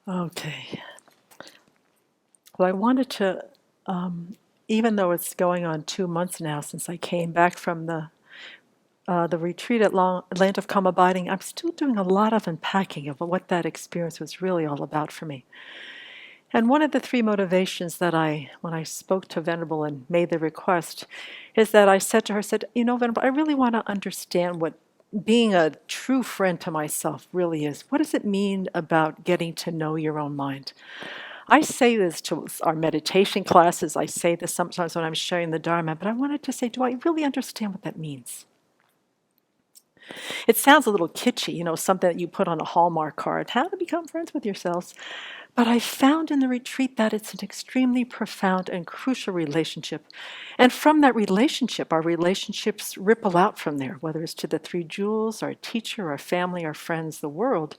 Okay. Well, I wanted to, even though it's going on 2 months now since I came back from the retreat at Land of Calm Abiding, I'm still doing a lot of unpacking of what that experience was really all about for me. And one of the three motivations that when I spoke to Venerable and made the request, is that I said to her, Venerable, I really want to understand what being a true friend to myself really is. What does it mean about getting to know your own mind? I say this to our meditation classes. I say this sometimes when I'm sharing the Dharma, but I wanted to say, do I really understand what that means? It sounds a little kitschy, something that you put on a Hallmark card, how to become friends with yourselves. But I found in the retreat that it's an extremely profound and crucial relationship. And from that relationship, our relationships ripple out from there, whether it's to the three jewels, our teacher, our family, our friends, the world.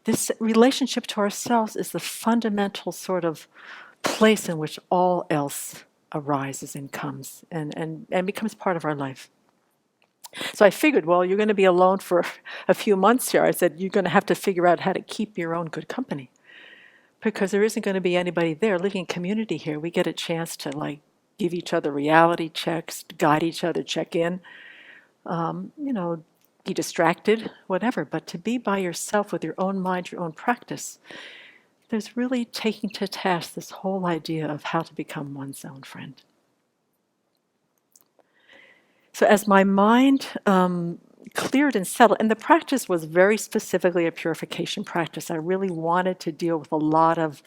This relationship to ourselves is the fundamental sort of place in which all else arises and comes and becomes part of our life. So I figured, well, you're going to be alone for a few months here. I said, you're going to have to figure out how to keep your own good company because there isn't going to be anybody there. Living in community here, we get a chance to give each other reality checks, guide each other, check in, be distracted, whatever. But to be by yourself with your own mind, your own practice, there's really taking to task this whole idea of how to become one's own friend. So as my mind cleared and settled, and the practice was very specifically a purification practice. I really wanted to deal with a lot of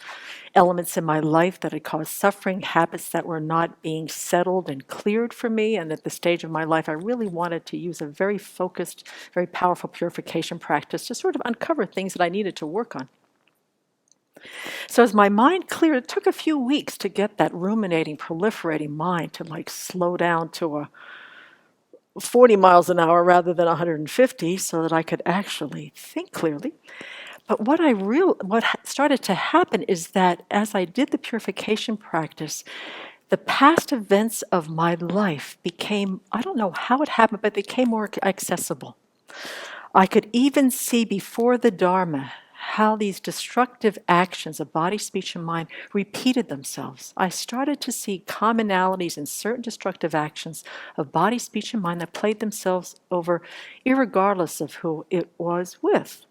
elements in my life that had caused suffering, habits that were not being settled and cleared for me. And at the stage of my life, I really wanted to use a very focused, very powerful purification practice to sort of uncover things that I needed to work on. So as my mind cleared, it took a few weeks to get that ruminating, proliferating mind to slow down to a 40 miles an hour rather than 150 so that I could actually think clearly. But what started to happen is that as I did the purification practice, the past events of my life became, I don't know how it happened, but they became more accessible. I could even see before the Dharma how these destructive actions of body, speech, and mind repeated themselves. I started to see commonalities in certain destructive actions of body, speech, and mind that played themselves over irregardless of who it was with.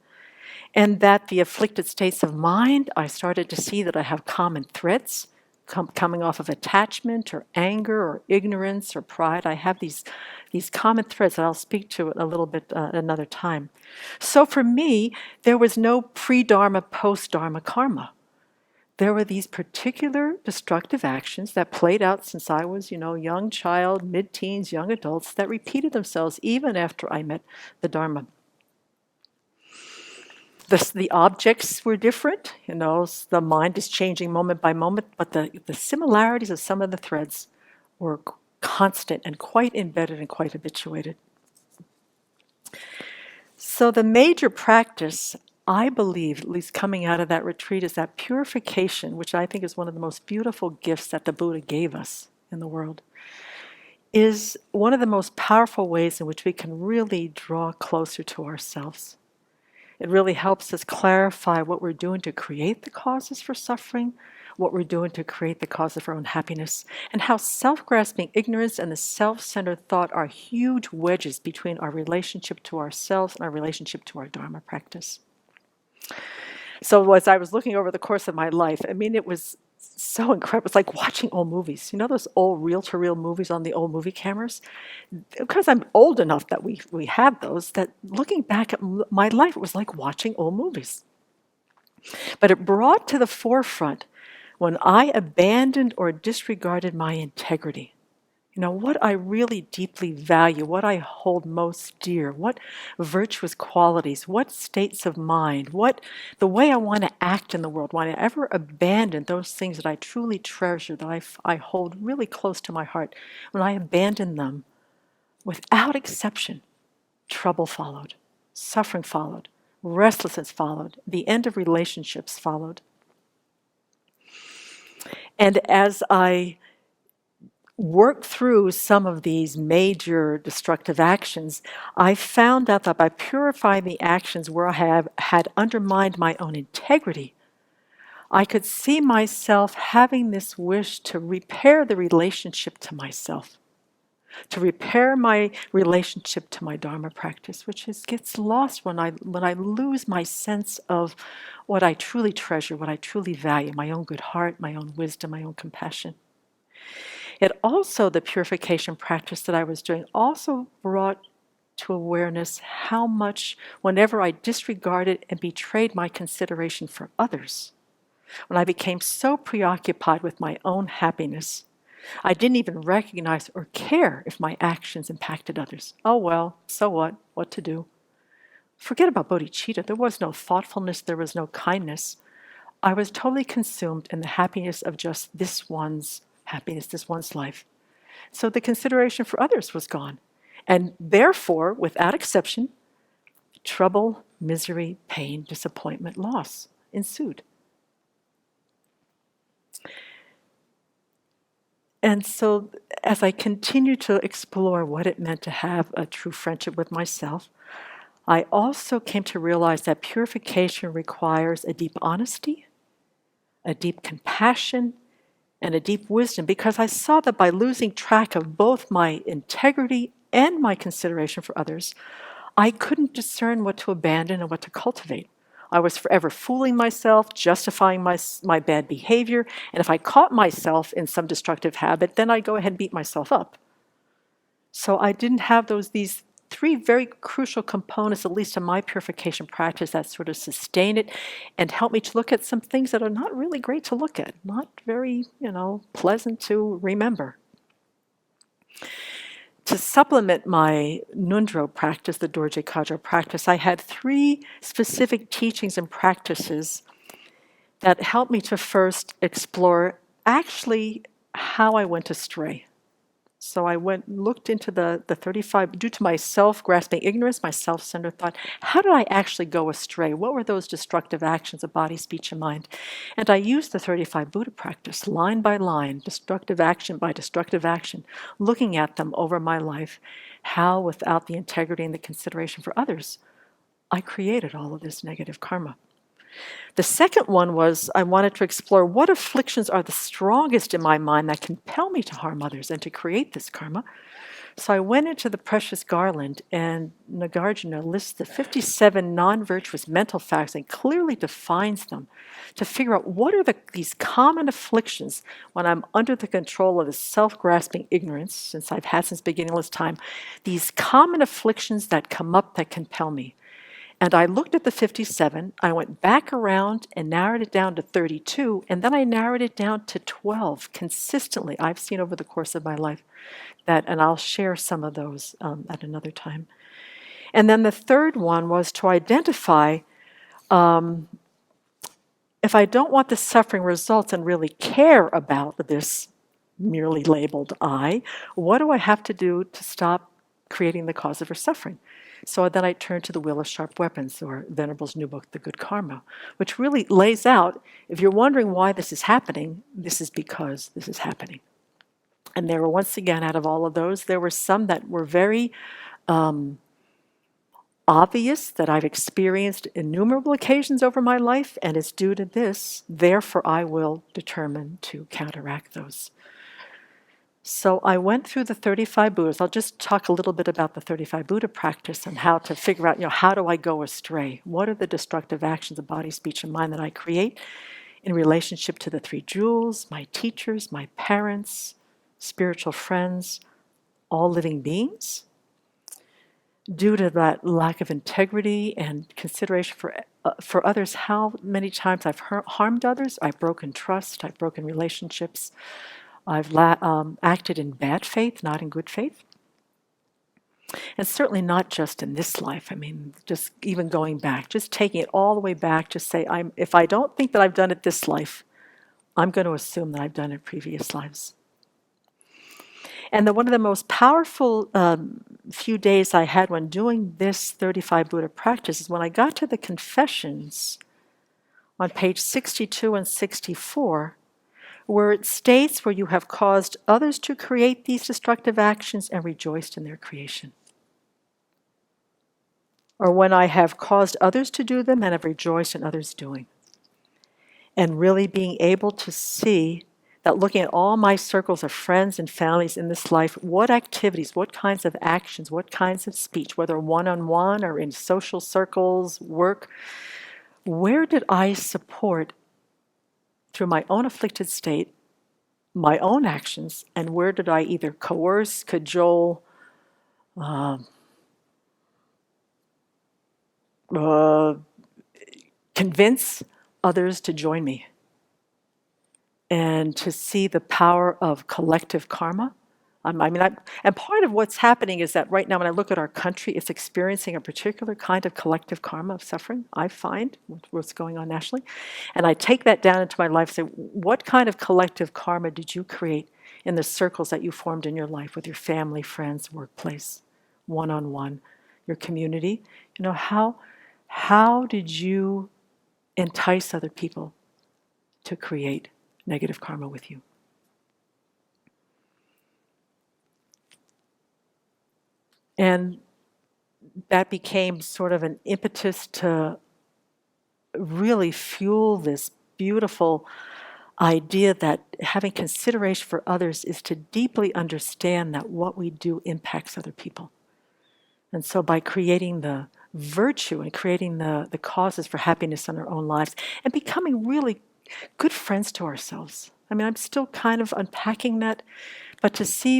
And that the afflicted states of mind, I started to see that I have common threads coming off of attachment or anger or ignorance or pride. I have these common threads that I'll speak to a little bit another time. So for me, there was no pre-Dharma, post-Dharma karma. There were these particular destructive actions that played out since I was, young child, mid-teens, young adults, that repeated themselves even after I met the Dharma. The objects were different, the mind is changing moment by moment, but the similarities of some of the threads were constant and quite embedded and quite habituated. So the major practice, I believe, at least coming out of that retreat, is that purification, which I think is one of the most beautiful gifts that the Buddha gave us in the world, is one of the most powerful ways in which we can really draw closer to ourselves. It really helps us clarify what we're doing to create the causes for suffering, what we're doing to create the causes for our own happiness, and how self-grasping ignorance and the self-centered thought are huge wedges between our relationship to ourselves and our relationship to our Dharma practice. So as I was looking over the course of my life, it was so incredible. It's like watching old movies. Those old reel-to-reel movies on the old movie cameras? Because I'm old enough that we had those, that looking back at my life, it was like watching old movies. But it brought to the forefront when I abandoned or disregarded my integrity. What I really deeply value, what I hold most dear, what virtuous qualities, what states of mind, the way I want to act in the world, when I ever abandon those things that I truly treasure, that I hold really close to my heart, when I abandon them, without exception, trouble followed, suffering followed, restlessness followed, the end of relationships followed. And as I worked through some of these major destructive actions, I found out that by purifying the actions where I had undermined my own integrity, I could see myself having this wish to repair the relationship to myself, to repair my relationship to my Dharma practice, gets lost when I lose my sense of what I truly treasure, what I truly value, my own good heart, my own wisdom, my own compassion. It also, the purification practice that I was doing, also brought to awareness how much, whenever I disregarded and betrayed my consideration for others, when I became so preoccupied with my own happiness, I didn't even recognize or care if my actions impacted others. Oh well, so what? What to do? Forget about bodhicitta. There was no thoughtfulness, there was no kindness. I was totally consumed in the happiness of just this one's happiness, this one's life. So the consideration for others was gone. And therefore, without exception, trouble, misery, pain, disappointment, loss ensued. And so as I continued to explore what it meant to have a true friendship with myself, I also came to realize that purification requires a deep honesty, a deep compassion, and a deep wisdom, because I saw that by losing track of both my integrity and my consideration for others, I couldn't discern what to abandon and what to cultivate. I was forever fooling myself, justifying my bad behavior, and if I caught myself in some destructive habit, then I'd go ahead and beat myself up. So I didn't have these three very crucial components, at least in my purification practice, that sort of sustain it and help me to look at some things that are not really great to look at, not very, pleasant to remember. To supplement my Nundro practice, the Dorje Kadro practice, I had three specific teachings and practices that helped me to first explore actually how I went astray. So I looked into the 35, due to my self-grasping ignorance, my self-centered thought, how did I actually go astray? What were those destructive actions of body, speech, and mind? And I used the 35 Buddha practice, line by line, destructive action by destructive action, looking at them over my life, how without the integrity and the consideration for others, I created all of this negative karma. The second one was I wanted to explore what afflictions are the strongest in my mind that compel me to harm others and to create this karma. So I went into the Precious Garland, and Nagarjuna lists the 57 non-virtuous mental facts and clearly defines them to figure out what are these common afflictions when I'm under the control of this self-grasping ignorance, since I've had since beginningless time, these common afflictions that come up that compel me. And I looked at the 57, I went back around and narrowed it down to 32, and then I narrowed it down to 12 consistently. I've seen over the course of my life that, and I'll share some of those at another time. And then the third one was to identify if I don't want the suffering results and really care about this merely labeled I, what do I have to do to stop creating the cause of her suffering? So then I turned to the Wheel of Sharp Weapons, or Venerable's new book, The Good Karma, which really lays out, if you're wondering why this is happening, this is because this is happening. And there were, once again, out of all of those, there were some that were very obvious, that I've experienced innumerable occasions over my life, and it's due to this. Therefore, I will determine to counteract those. So I went through the 35 Buddhas. I'll just talk a little bit about the 35 Buddha practice and how to figure out, how do I go astray? What are the destructive actions of body, speech, and mind that I create in relationship to the three jewels, my teachers, my parents, spiritual friends, all living beings? Due to that lack of integrity and consideration for others, how many times I've harmed others, I've broken trust, I've broken relationships, I've acted in bad faith, not in good faith. And certainly not just in this life. I mean, just even going back, just taking it all the way back, just say, if I don't think that I've done it this life, I'm going to assume that I've done it previous lives. And one of the most powerful few days I had when doing this 35 Buddha practice is when I got to the Confessions on page 62 and 64, where it states where you have caused others to create these destructive actions and rejoiced in their creation. Or when I have caused others to do them and have rejoiced in others' doing. and really being able to see that, looking at all my circles of friends and families in this life, what activities, what kinds of actions, what kinds of speech, whether one-on-one or in social circles, work, where did I support through my own afflicted state, my own actions, and where did I either coerce, cajole, uh, uh, convince others to join me? And to see the power of collective karma. And part of what's happening is that right now, when I look at our country, it's experiencing a particular kind of collective karma of suffering, I find, with what's going on nationally. And I take that down into my life and say, what kind of collective karma did you create in the circles that you formed in your life with your family, friends, workplace, one-on-one, your community? How did you entice other people to create negative karma with you? And that became sort of an impetus to really fuel this beautiful idea that having consideration for others is to deeply understand that what we do impacts other people. And so by creating the virtue and creating the causes for happiness in our own lives and becoming really good friends to ourselves. I'm still kind of unpacking that, but to see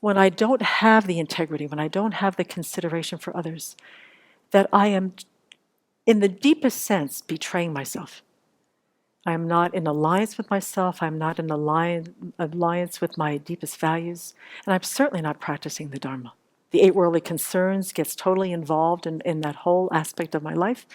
when I don't have the integrity, when I don't have the consideration for others, that I am, in the deepest sense, betraying myself. I am not in alliance with myself. I'm not in alliance with my deepest values. And I'm certainly not practicing the Dharma. The 8 worldly concerns gets totally involved in that whole aspect of my life.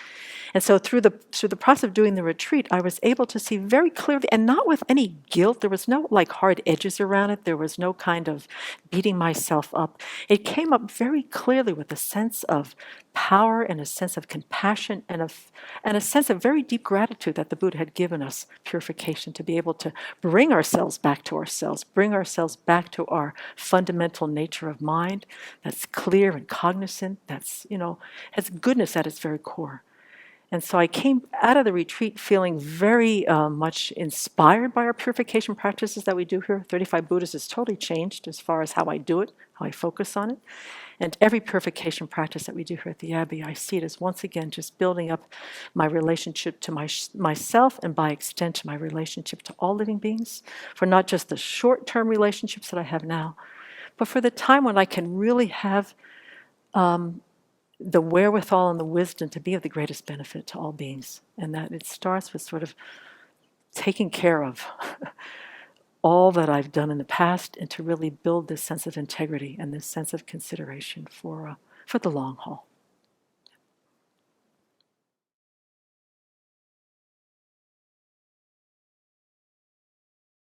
And so through the process of doing the retreat, I was able to see very clearly, and not with any guilt. There was no hard edges around it. There was no kind of beating myself up. It came up very clearly with a sense of power and a sense of compassion and a sense of very deep gratitude that the Buddha had given us purification to be able to bring ourselves back to ourselves, bring ourselves back to our fundamental nature of mind that's clear and cognizant, that's, has goodness at its very core. And so I came out of the retreat feeling very much inspired by our purification practices that we do here. 35 Buddhas has totally changed as far as how I do it, how I focus on it. And every purification practice that we do here at the Abbey, I see it as once again just building up my relationship to myself and by extension my relationship to all living beings, for not just the short-term relationships that I have now, but for the time when I can really have the wherewithal and the wisdom to be of the greatest benefit to all beings. And that it starts with sort of taking care of all that I've done in the past and to really build this sense of integrity and this sense of consideration for the long haul.